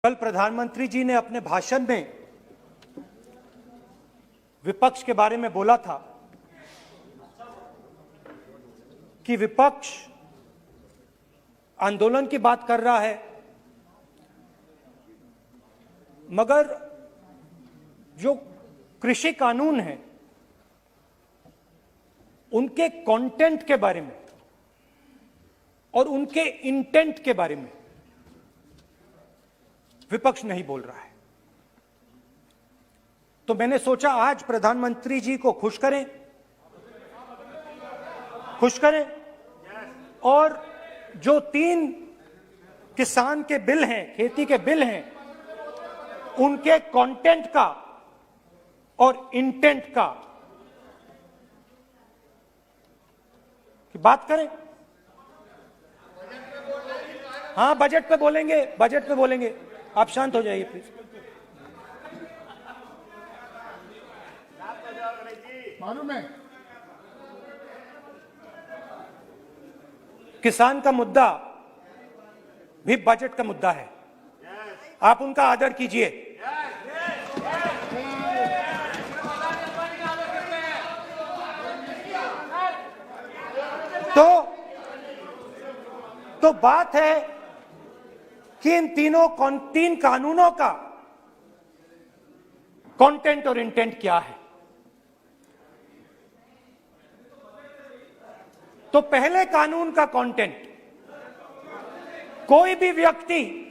कल प्रधानमंत्री जी ने अपने भाषण में विपक्ष के बारे में बोला था कि विपक्ष आंदोलन की बात कर रहा है, मगर जो कृषि कानून है उनके कंटेंट के बारे में और उनके इंटेंट के बारे में विपक्ष नहीं बोल रहा है। तो मैंने सोचा आज प्रधानमंत्री जी को खुश करें और जो 3 किसान के बिल हैं, खेती के बिल हैं, उनके कंटेंट का और इंटेंट का की बात करें। हाँ, बजट पे बोलेंगे। आप शांत हो जाइए प्लीज। मालूम है किसान का मुद्दा भी बजट का मुद्दा है, आप उनका आदर कीजिए। तो बात है कि इन 3 कानूनों का कंटेंट और इंटेंट क्या है। तो पहले कानून का कंटेंट, कोई भी व्यक्ति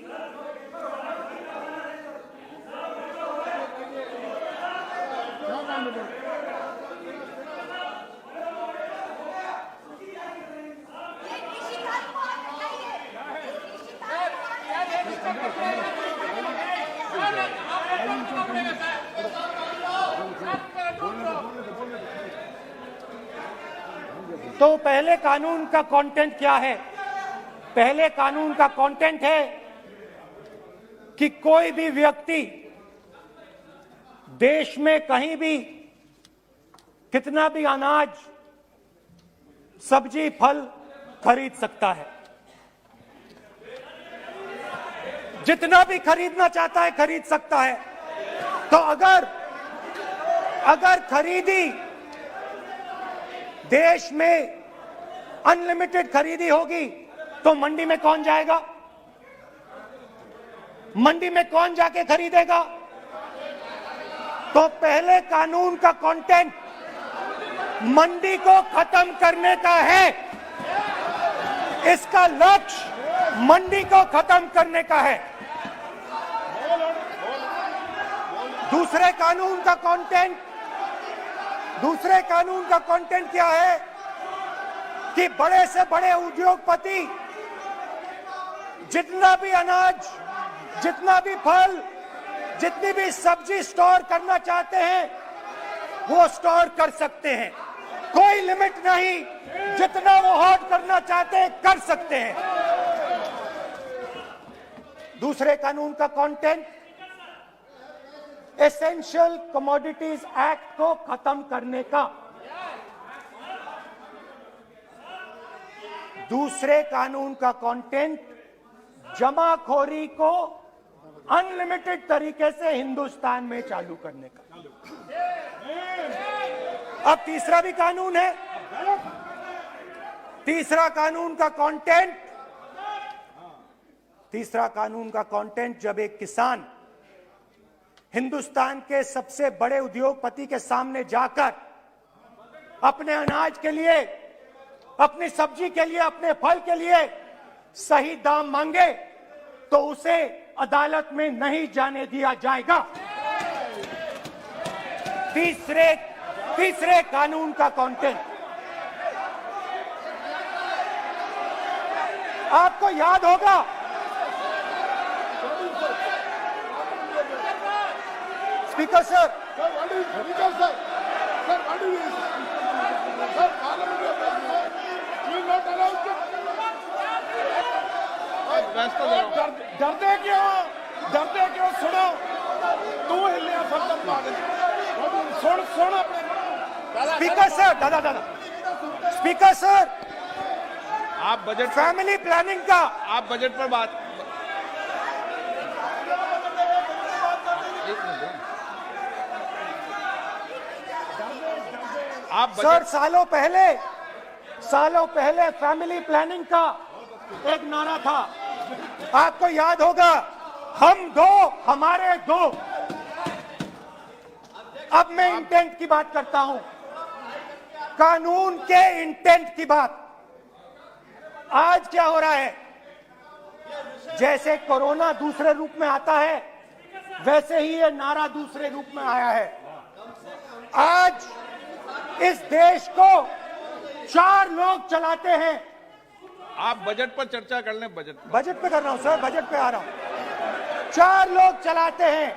तो पहले कानून का कंटेंट क्या है? पहले कानून का कंटेंट है कि कोई भी व्यक्ति देश में कहीं भी कितना भी अनाज, सब्जी, फल खरीद सकता है, जितना भी खरीदना चाहता है खरीद सकता है। तो अगर खरीदी देश में अनलिमिटेड खरीदी होगी तो मंडी में कौन जाएगा? मंडी में कौन जाके खरीदेगा? तो पहले कानून का कंटेंट मंडी को खत्म करने का है। इसका लक्ष्य मंडी को खत्म करने का है। दूसरे कानून का कंटेंट क्या है कि बड़े से बड़े उद्योगपति जितना भी अनाज, जितना भी फल, जितनी भी सब्जी स्टोर करना चाहते हैं वो स्टोर कर सकते हैं, कोई लिमिट नहीं, जितना वो होल्ड करना चाहते हैं कर सकते हैं। दूसरे कानून का कंटेंट एसेंशियल कमोडिटीज एक्ट को खत्म करने का। दूसरे कानून का कंटेंट जमाखोरी को अनलिमिटेड तरीके से हिंदुस्तान में चालू करने का। अब तीसरा भी कानून है। तीसरा कानून का कंटेंट जब एक किसान हिंदुस्तान के सबसे बड़े उद्योगपति के सामने जाकर अपने अनाज के लिए, अपनी सब्जी के लिए, अपने फल के लिए सही दाम मांगे तो उसे अदालत में नहीं जाने दिया जाएगा। तीसरे कानून का कंटेंट आपको याद होगा, स्पीकर सर, डरते क्यों? सुनो, तू हिलिया सुन अपने स्पीकर सर, दादा स्पीकर सर, आप बजट फैमिली प्लानिंग का आप बजट पर बात सर, सालों पहले फैमिली प्लानिंग का एक नारा था, आपको याद होगा, हम दो हमारे दो। अब मैं इंटेंट की बात करता हूं, कानून के इंटेंट की बात। आज क्या हो रहा है, जैसे कोरोना दूसरे रूप में आता है, वैसे ही ये नारा दूसरे रूप में आया है। आज इस देश को 4 लोग चलाते हैं। आप बजट पर चर्चा कर लें। बजट पे कर रहा हूं सर, बजट पे आ रहा हूं। 4 लोग चलाते हैं,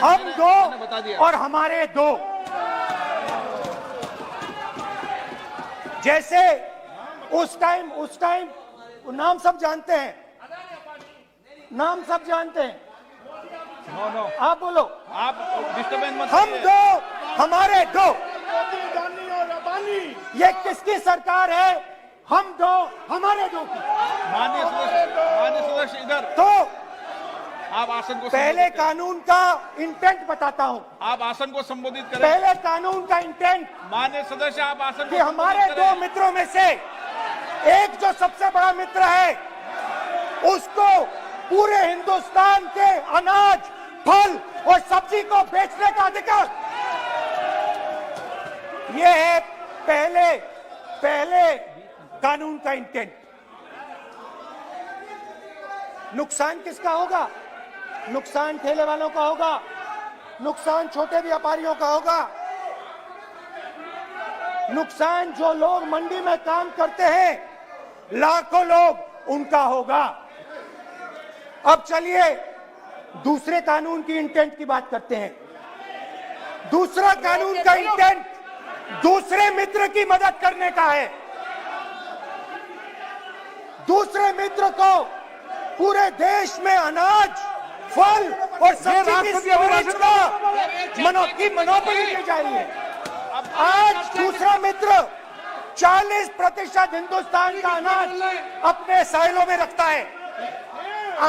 हम दो बता दिया। और हमारे दो। जैसे उस टाइम नाम सब जानते हैं, नाम सब जानते हैं। नो आप बोलो। आप डिस्टर्बेंस मत हम करिए। दो हमारे दो। ये किसकी सरकार है? हम दो हमारे दो की। माननीय सदस्य इधर। तो आप आसन को पहले संबोधित करें। कानून का इंटेंट बताता हूं। आप आसन को संबोधित करें। पहले कानून का इंटेंट माननीय सदस्य, आप आसन को कि हमारे संबोधित दो करें। मित्रों में से एक जो सबसे बड़ा मित्र है, उसको पूरे हिंदुस्तान के अनाज, फल और सब्जी को बेचने का अधिकार। यह है पहले कानून का इंटेंट। नुकसान किसका होगा? नुकसान ठेले वालों का होगा, नुकसान छोटे व्यापारियों का होगा, नुकसान जो लोग मंडी में काम करते हैं, लाखों लोग, उनका होगा। अब चलिए दूसरे कानून की इंटेंट की बात करते हैं। दूसरा कानून का इंटेंट दूसरे मित्र की मदद करने का है। दूसरे मित्र को पूरे देश में अनाज, फल और सब्जी की स्टोरेज की मोनोपोली दी जा रही है। आज दूसरा मित्र 40% हिंदुस्तान का अनाज अपने साइलों में रखता है।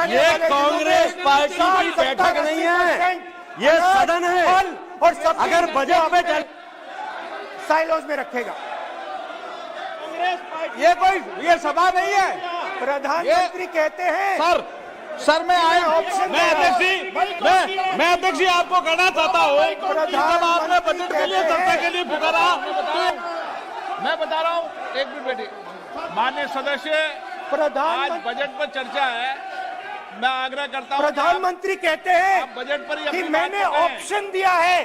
ये कांग्रेस पार्टी की बैठक नहीं है, ये सदन है। फल और सब्जी अगर बजट में साइलोज में रखेगा। ये सभा नहीं है। प्रधानमंत्री कहते हैं सर मैं अध्यक्ष जी आपको कहना चाहता हूँ, जब आपने बजट के लिए चर्चा के लिए पुकारा, मैं बता रहा हूँ, एक मिनट बैठिए। माननीय सदस्य, आज बजट पर चर्चा है, मैं आग्रह करता हूँ। प्रधानमंत्री कहते हैं आप बजट पर ही कि अपनी बात मैंने करें। ऑप्शन दिया है।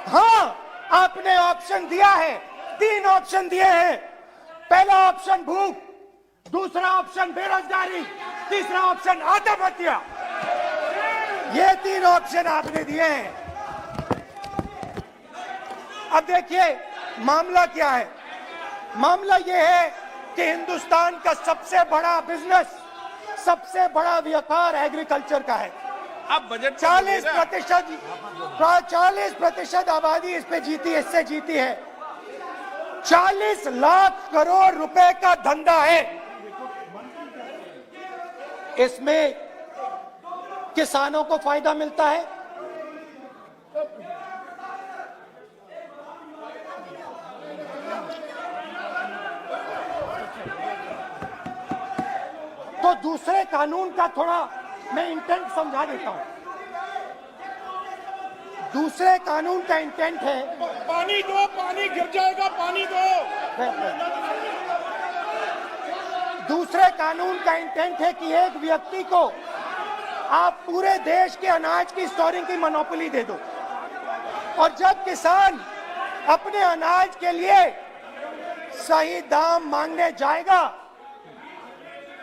हाँ, आपने ऑप्शन दिया है। 3 ऑप्शन दिए हैं। पहला ऑप्शन भूख, दूसरा ऑप्शन बेरोजगारी, तीसरा ऑप्शन आत्महत्या। ये 3 ऑप्शन आपने दिए हैं। अब देखिए मामला क्या है। मामला ये है कि हिंदुस्तान का सबसे बड़ा बिजनेस, सबसे बड़ा व्यापार एग्रीकल्चर का है। अब बजट 40% आबादी इस पे जीती है, इससे जीती है। 40 लाख करोड़ रुपए का धंधा है। इसमें किसानों को फायदा मिलता है, तो दूसरे कानून का थोड़ा मैं इंटेंट समझा देता हूं। दूसरे कानून का इंटेंट है, पानी दो, पानी गिर जाएगा, पानी दो। दूसरे कानून का इंटेंट है कि एक व्यक्ति को आप पूरे देश के अनाज की स्टोरिंग की मोनोपोली दे दो, और जब किसान अपने अनाज के लिए सही दाम मांगने जाएगा,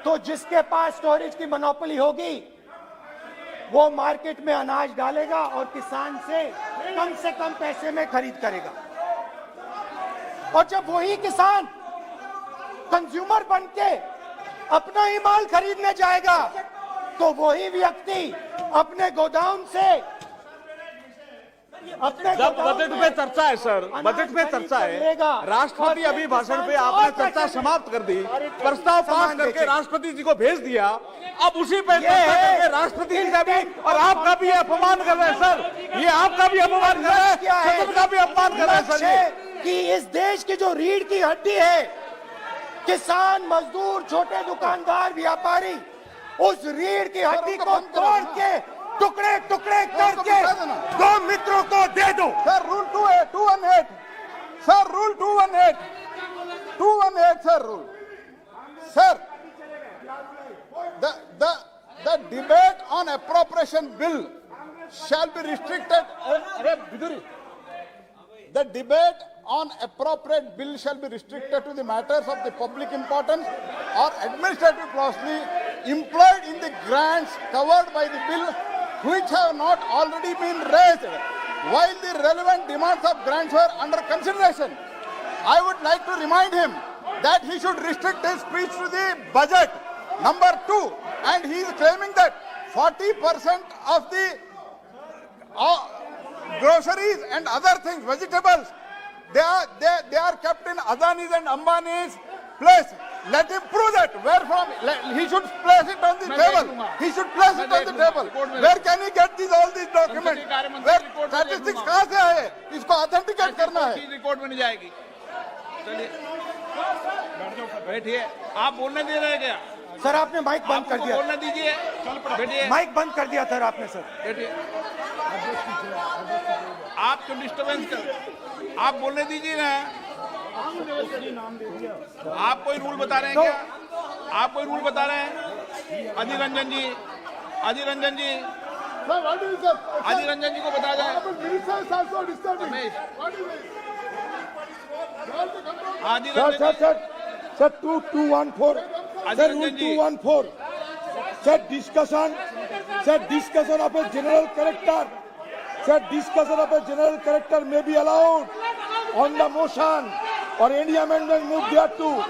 तो जिसके पास स्टोरेज की मोनोपोली होगी वो मार्केट में अनाज डालेगा और किसान से कम पैसे में खरीद करेगा। और जब वही किसान कंज्यूमर बनके अपना ही माल खरीदने जाएगा, तो वही व्यक्ति अपने गोदाम से अपने जब बजट पे चर्चा है सर, बजट पे चर्चा है, राष्ट्रपति अभी भाषण पे आपने चर्चा समाप्त कर दी, प्रस्ताव पास करके राष्ट्रपति जी को भेज दिया, अब उसी पे चर्चा करके राष्ट्रपति जी का भी और आपका भी अपमान कर रहे हैं सर, ये आपका भी अपमान कर रहे हैं, सदन का भी अपमान कर रहे हैं सर ये। कि इस देश की जो रीढ़ की हड्डी है, किसान, मजदूर, छोटे दुकानदार, व्यापारी, उस रीढ़ की हड्डी को तोड़ के टुकड़े टुकड़े करके दो मित्रों को दे दो। Sir rule 218 sir rule 218 sir rule sir the debate on appropriation bill shall be restricted. The debate on appropriate bill shall be restricted to the matters of the public importance or administrative clausely employed in the grants covered by the bill which have not already been raised while the relevant demands of grants were under consideration. I would like to remind him that he should restrict his speech to the budget. Number 2, and he is claiming that 40% of the groceries and other things, vegetables, they are kept in Adani's and Ambani's place. Let him prove that. Where from? He should place it on the table. He should place it on the table. Where can he get all these documents? Where statistics कहाँ से आए? इसको authenticate करना है. Record में नहीं जाएगी। चलिए बैठिए। आप बोलने दे रहे हैं क्या? सर आपने माइक बंद कर दिया। बोलने दीजिए। बैठिए। माइक बंद कर दिया सर आपने सर। बैठिए। आप क्यों डिस्टर्बेंस कर? आप बोलने दीजिए ना। आप कोई रूल बता रहे हैं क्या? आप कोई रूल बता रहे हैं? अधीर रंजन जी, अधीर रंजन जी, अधीर रंजन जी को बता जाए। Sir, 2214. Sir, rule 214. Sir, discussion of a general character. Sir, discussion of a general character may be allowed on the motion or any amendment moved thereto,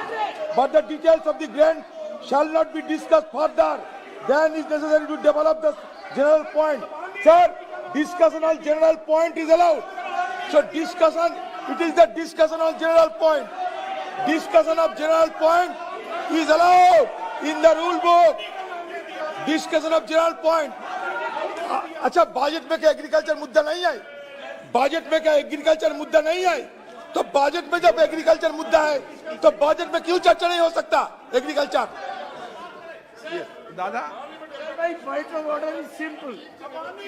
but the details of the grant shall not be discussed further. Then it is necessary to develop the general point. Sir, discussion on general point is allowed. So discussion, it is the discussion on general point. Discussion of general point is allowed in the rule book. Discussion of general point. अच्छा budget में क्या agriculture मुद्दा नहीं है? Budget में क्या agriculture मुद्दा नहीं है? तो बजट में जब एग्रीकल्चर मुद्दा है तो बजट में क्यों चर्चा नहीं हो सकता एग्रीकल्चर? दादा My point of order is simple.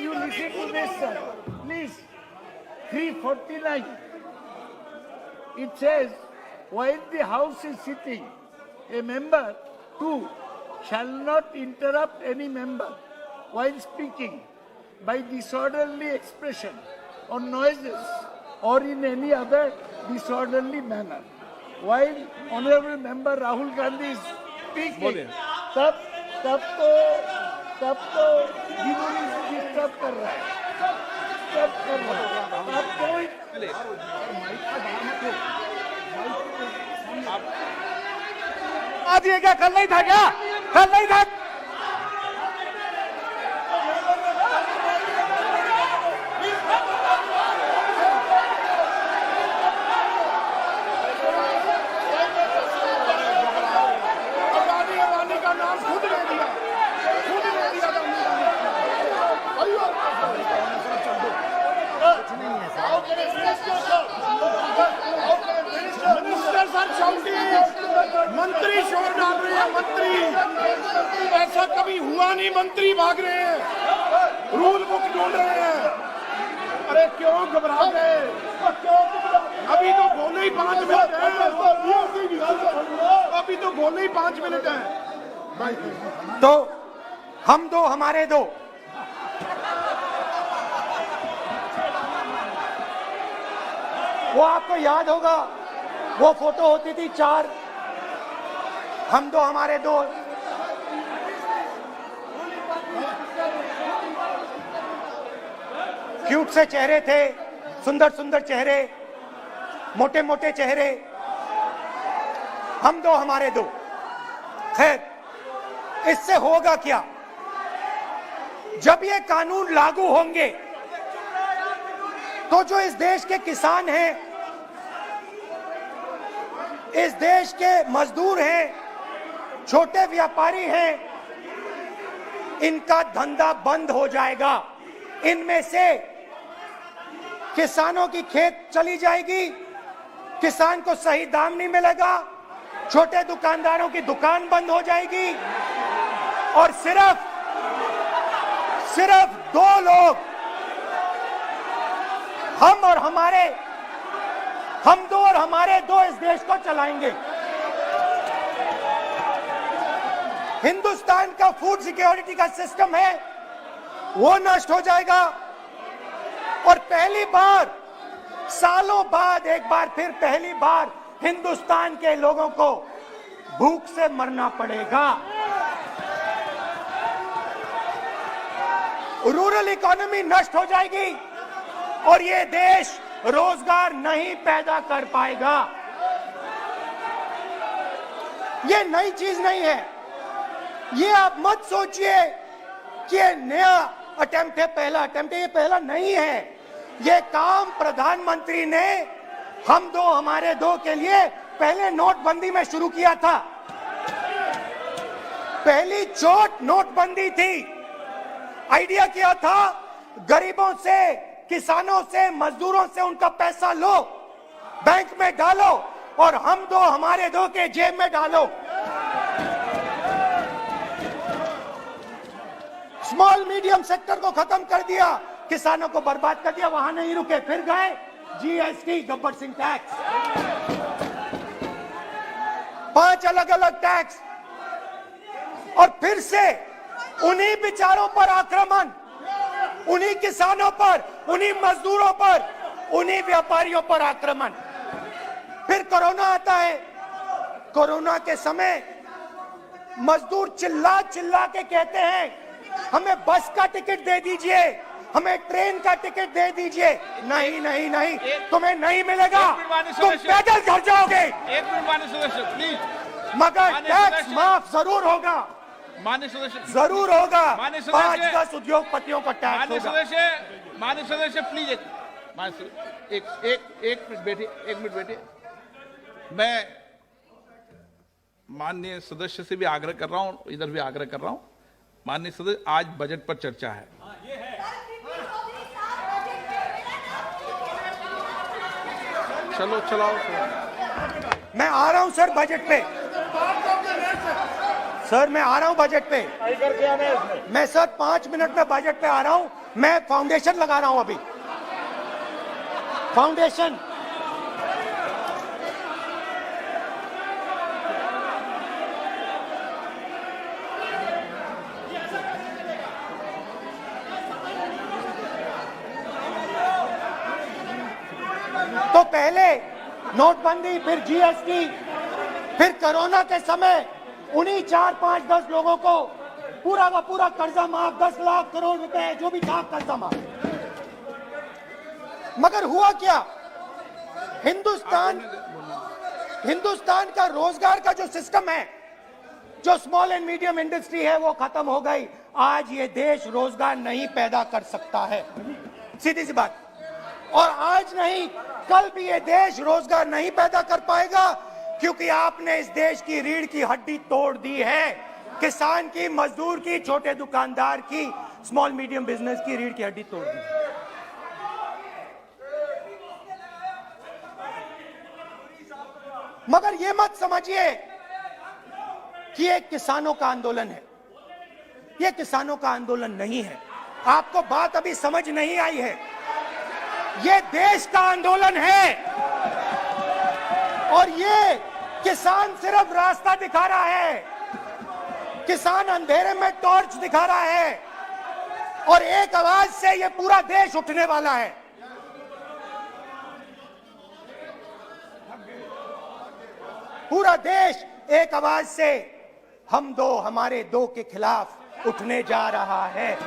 You listen to this, sir. Please. 349. It says, while the House is sitting, a member, 2, shall not interrupt any member while speaking by disorderly expression or noises or in any other disorderly manner. While Honorable Member Rahul Gandhi is speaking, तब तो disturb कर रहा है, आज ये क्या कल नहीं था क्या? कल नहीं था? मंत्री शोर डाल रहे हैं, मंत्री ऐसा कभी हुआ नहीं, मंत्री भाग रहे हैं, रूल बुक ढूंढ रहे हैं। अरे क्यों घबरा गए? अभी तो बोले ही 5 मिनट है, अभी तो बोले ही 5 मिनट है। तो हम दो हमारे दो, वो आपको याद होगा, वो फोटो होती थी 4, हम दो हमारे दो। क्यूट से चेहरे थे, सुंदर सुंदर चेहरे, मोटे मोटे चेहरे, हम दो हमारे दो। खैर, इससे होगा क्या? जब ये कानून लागू होंगे तो जो इस देश के किसान हैं, इस देश के मजदूर हैं, छोटे व्यापारी हैं, इनका धंधा बंद हो जाएगा। इनमें से किसानों की खेत चली जाएगी, किसान को सही दाम नहीं मिलेगा, छोटे दुकानदारों की दुकान बंद हो जाएगी और सिर्फ दो लोग, हम दो और हमारे दो इस देश को चलाएंगे। हिंदुस्तान का फूड सिक्योरिटी का सिस्टम है वो नष्ट हो जाएगा और पहली बार सालों बाद एक बार फिर पहली बार हिंदुस्तान के लोगों को भूख से मरना पड़ेगा। रूरल इकोनॉमी नष्ट हो जाएगी और ये देश रोजगार नहीं पैदा कर पाएगा। ये नई चीज नहीं है, ये आप मत सोचिए कि ये नया अटेम्प्ट है, पहला अटेम्प्ट है। ये पहला नहीं है, ये काम प्रधानमंत्री ने हम दो हमारे दो के लिए पहले नोटबंदी में शुरू किया था। पहली चोट नोटबंदी थी। आइडिया किया था गरीबों से, किसानों से, मजदूरों से उनका पैसा लो, बैंक में डालो और हम दो हमारे दो के जेब में डालो। स्मॉल मीडियम सेक्टर को खत्म कर दिया, किसानों को बर्बाद कर दिया। वहां नहीं रुके, फिर गए जीएसटी, गब्बर सिंह टैक्स, 5 अलग अलग टैक्स और फिर से उन्हीं बेचारों पर आक्रमण, उन्हीं किसानों पर, उन्हीं मजदूरों पर, उन्हीं व्यापारियों पर आक्रमण। फिर कोरोना आता है। कोरोना के समय मजदूर चिल्ला चिल्ला के कहते हैं हमें बस का टिकट दे दीजिए, हमें ट्रेन का टिकट दे दीजिए। नहीं नहीं नहीं, तुम्हें नहीं मिलेगा, तुम पैदल घर जाओगे। एक मिनट माननीय सदस्य प्लीज। मगर टैक्स माफ जरूर होगा, माननीय सदस्य जरूर होगा। माननीय सदस्य 5-10 उद्योगपतियों को टैक्स होगा। माननीय सदस्य प्लीज एक मिनट बैठिए, एक मिनट बैठिए। मैं माननीय सदस्य से भी आग्रह कर रहा हूं, इधर भी आग्रह कर रहा हूं। माननीय सदस्य, आज बजट पर चर्चा है। चलो चलाओ। मैं आ रहा हूं सर बजट पे, सर मैं आ रहा हूं बजट पे। मैं सर 5 मिनट में बजट पे आ रहा हूं। मैं फाउंडेशन लगा रहा हूं अभी, फाउंडेशन। तो पहले नोटबंदी, फिर जीएसटी, फिर कोरोना के समय उन्हीं 4, 5, 10 लोगों को पूरा का पूरा कर्जा माफ, 10 लाख करोड़ रुपए जो भी था कर्जा माफ। मगर हुआ क्या? हिंदुस्तान का रोजगार का जो सिस्टम है, जो स्मॉल एंड मीडियम इंडस्ट्री है, वो खत्म हो गई। आज ये देश रोजगार नहीं पैदा कर सकता है, सीधी सी बात। और आज नहीं, कल भी ये देश रोजगार नहीं पैदा कर पाएगा, क्योंकि आपने इस देश की रीढ़ की हड्डी तोड़ दी है। किसान की, मजदूर की, छोटे दुकानदार की, स्मॉल मीडियम बिजनेस की रीढ़ की हड्डी तोड़ दी। मगर ये मत समझिए कि ये किसानों का आंदोलन है। ये किसानों का आंदोलन नहीं है। आपको बात अभी समझ नहीं आई है। ये देश का आंदोलन है और ये किसान सिर्फ रास्ता दिखा रहा है। किसान अंधेरे में टॉर्च दिखा रहा है और एक आवाज से ये पूरा देश उठने वाला है। पूरा देश एक आवाज से हम दो हमारे दो के खिलाफ उठने जा रहा है।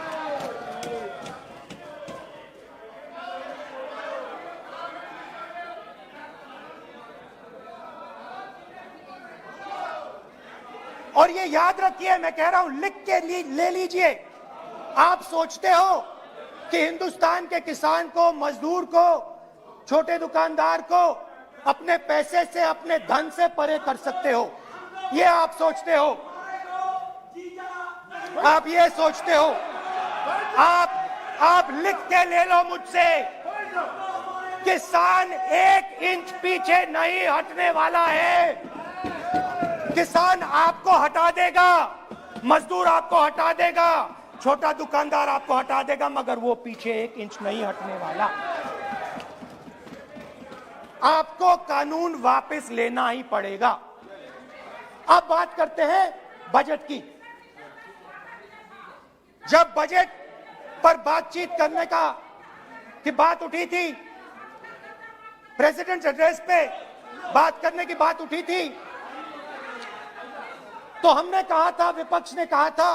और ये याद रखिए, मैं कह रहा हूं, लिख के ले लीजिए। आप सोचते हो कि हिंदुस्तान के किसान को, मजदूर को, छोटे दुकानदार को अपने पैसे से, अपने धन से परे कर सकते हो। ये आप सोचते हो, आप ये सोचते हो। आप लिख के ले लो मुझसे, किसान 1 इंच पीछे नहीं हटने वाला है। किसान आपको हटा देगा, मजदूर आपको हटा देगा, छोटा दुकानदार आपको हटा देगा, मगर वो पीछे 1 इंच नहीं हटने वाला। आपको कानून वापस लेना ही पड़ेगा। अब बात करते हैं बजट की। जब बजट पर बातचीत करने की बात उठी थी, प्रेसिडेंट एड्रेस पे बात करने की बात उठी थी, तो हमने कहा था, विपक्ष ने कहा था,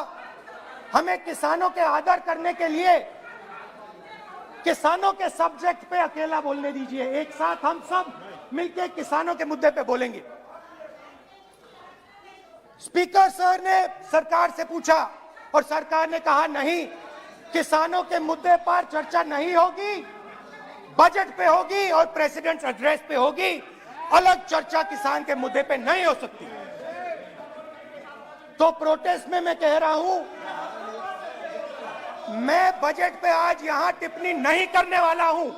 हमें किसानों के आदर करने के लिए किसानों के सब्जेक्ट पे अकेला बोलने दीजिए, एक साथ हम सब मिलकर किसानों के मुद्दे पे बोलेंगे। स्पीकर सर ने सरकार से पूछा और सरकार ने कहा नहीं, किसानों के मुद्दे पर चर्चा नहीं होगी, बजट पे होगी और प्रेसिडेंट एड्रेस पे होगी, अलग चर्चा किसान के मुद्दे पे नहीं हो सकती। तो प्रोटेस्ट में मैं कह रहा हूं, मैं बजट पे आज यहां टिप्पणी नहीं करने वाला हूं।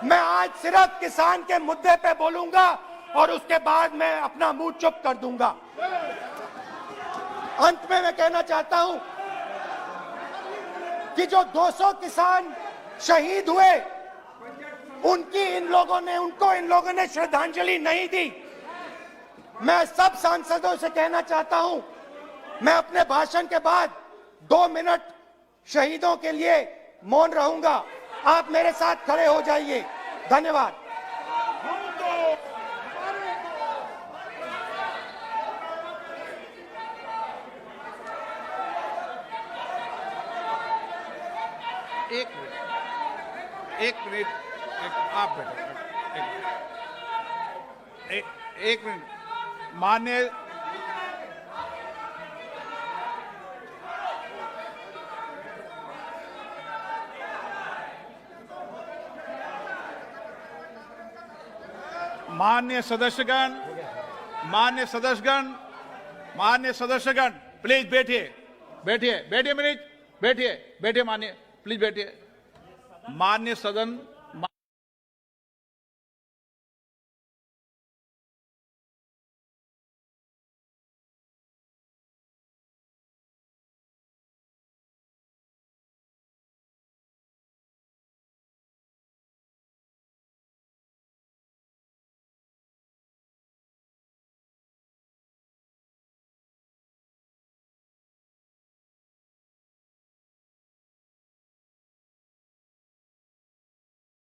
मैं आज सिर्फ किसान के मुद्दे पे बोलूंगा और उसके बाद मैं अपना मुंह चुप कर दूंगा। अंत में मैं कहना चाहता हूं कि जो 200 किसान शहीद हुए, उनको इन लोगों ने श्रद्धांजलि नहीं दी। मैं सब सांसदों से कहना चाहता हूं, मैं अपने भाषण के बाद 2 मिनट शहीदों के लिए मौन रहूंगा। आप मेरे साथ खड़े हो जाइए। धन्यवाद। एक मिनट, आप बैठो। एक मिनट, माननीय मान्य सदस्यगण, प्लीज बैठिए, मान्य, प्लीज बैठिए। मान्य सदन